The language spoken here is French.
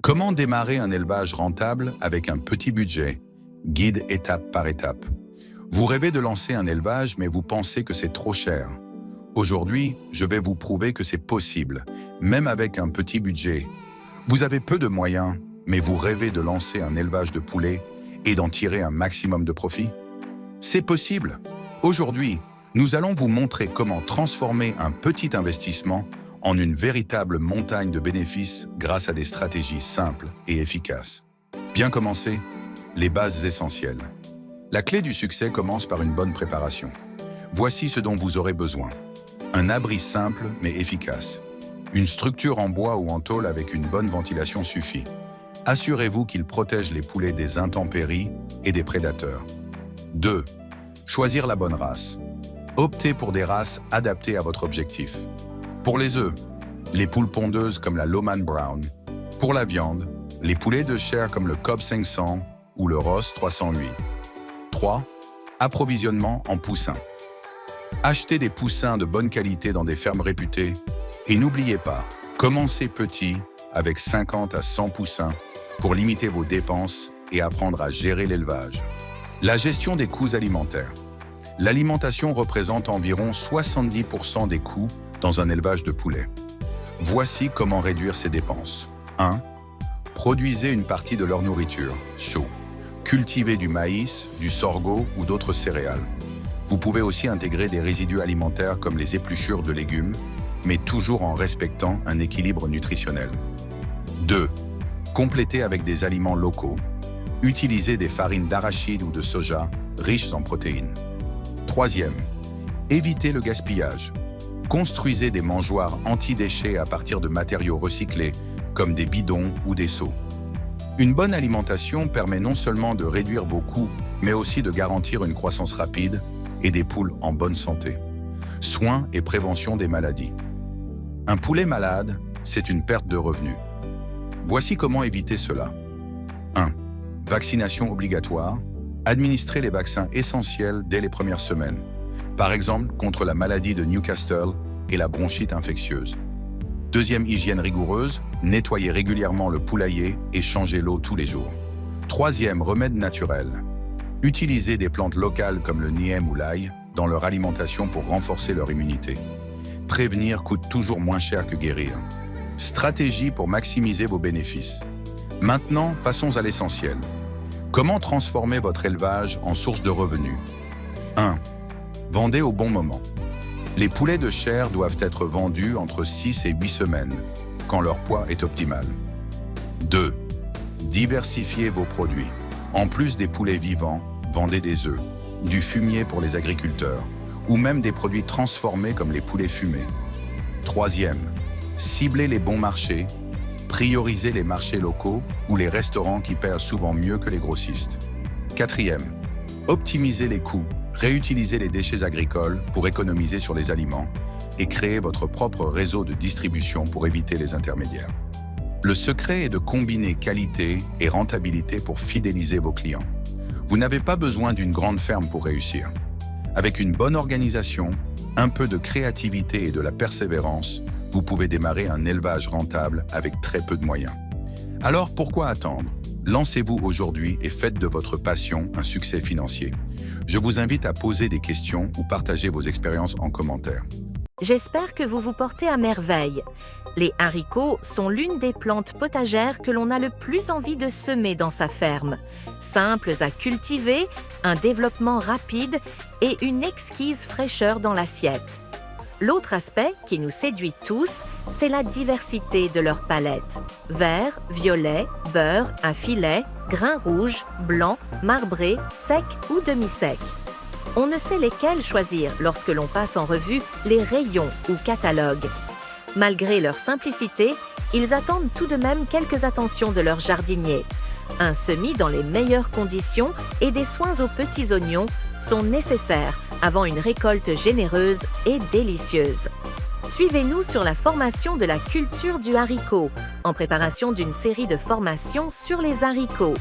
Comment démarrer un élevage rentable avec un petit budget? Guide étape par étape. Vous rêvez de lancer un élevage, mais vous pensez que c'est trop cher. Aujourd'hui, je vais vous prouver que c'est possible, même avec un petit budget. Vous avez peu de moyens, mais vous rêvez de lancer un élevage de poulets et d'en tirer un maximum de profit? C'est possible. Aujourd'hui, nous allons vous montrer comment transformer un petit investissement en une véritable montagne de bénéfices grâce à des stratégies simples et efficaces. Bien commencer, les bases essentielles. La clé du succès commence par une bonne préparation. Voici ce dont vous aurez besoin. Un abri simple mais efficace. Une structure en bois ou en tôle avec une bonne ventilation suffit. Assurez-vous qu'il protège les poulets des intempéries et des prédateurs. 2. Choisir la bonne race. Optez pour des races adaptées à votre objectif. Pour les œufs, les poules pondeuses comme la Lohmann Brown. Pour la viande, les poulets de chair comme le Cobb 500 ou le Ross 308. 3. Approvisionnement en poussins. Achetez des poussins de bonne qualité dans des fermes réputées et n'oubliez pas, commencez petit avec 50 à 100 poussins pour limiter vos dépenses et apprendre à gérer l'élevage. La gestion des coûts alimentaires. L'alimentation représente environ 70% des coûts dans un élevage de poulets. Voici comment réduire ces dépenses. 1. Produisez une partie de leur nourriture, chaud. Cultivez du maïs, du sorgho ou d'autres céréales. Vous pouvez aussi intégrer des résidus alimentaires comme les épluchures de légumes, mais toujours en respectant un équilibre nutritionnel. 2. Complétez avec des aliments locaux. Utilisez des farines d'arachide ou de soja riches en protéines. 3. Évitez le gaspillage. Construisez des mangeoires anti-déchets à partir de matériaux recyclés, comme des bidons ou des seaux. Une bonne alimentation permet non seulement de réduire vos coûts, mais aussi de garantir une croissance rapide et des poules en bonne santé. Soins et prévention des maladies. Un poulet malade, c'est une perte de revenus. Voici comment éviter cela. 1. Vaccination obligatoire. Administrez les vaccins essentiels dès les premières semaines. Par exemple, contre la maladie de Newcastle et la bronchite infectieuse. 2. Hygiène rigoureuse. Nettoyez régulièrement le poulailler et changez l'eau tous les jours. 3. Remède naturel. Utilisez des plantes locales comme le nième ou l'ail dans leur alimentation pour renforcer leur immunité. Prévenir coûte toujours moins cher que guérir. Stratégie pour maximiser vos bénéfices. Maintenant, passons à l'essentiel. Comment transformer votre élevage en source de revenus? 1. Vendez au bon moment. Les poulets de chair doivent être vendus entre 6 et 8 semaines, quand leur poids est optimal. 2. Diversifiez vos produits. En plus des poulets vivants, vendez des œufs, du fumier pour les agriculteurs, ou même des produits transformés comme les poulets fumés. 3. Ciblez les bons marchés. Priorisez les marchés locaux ou les restaurants qui paient souvent mieux que les grossistes. 4. Optimisez les coûts. Réutilisez les déchets agricoles pour économiser sur les aliments et créez votre propre réseau de distribution pour éviter les intermédiaires. Le secret est de combiner qualité et rentabilité pour fidéliser vos clients. Vous n'avez pas besoin d'une grande ferme pour réussir. Avec une bonne organisation, un peu de créativité et de la persévérance, vous pouvez démarrer un élevage rentable avec très peu de moyens. Alors pourquoi attendre? Lancez-vous aujourd'hui et faites de votre passion un succès financier. Je vous invite à poser des questions ou partager vos expériences en commentaire. J'espère que vous vous portez à merveille. Les haricots sont l'une des plantes potagères que l'on a le plus envie de semer dans sa ferme. Simples à cultiver, un développement rapide et une exquise fraîcheur dans l'assiette. L'autre aspect qui nous séduit tous, c'est la diversité de leur palette. Vert, violet, beurre, un filet, grain rouge, blanc, marbré, sec ou demi-sec. On ne sait lesquels choisir lorsque l'on passe en revue les rayons ou catalogues. Malgré leur simplicité, ils attendent tout de même quelques attentions de leur jardinier. Un semis dans les meilleures conditions et des soins aux petits oignons sont nécessaires avant une récolte généreuse et délicieuse. Suivez-nous sur la formation de la culture du haricot, en préparation d'une série de formations sur les haricots.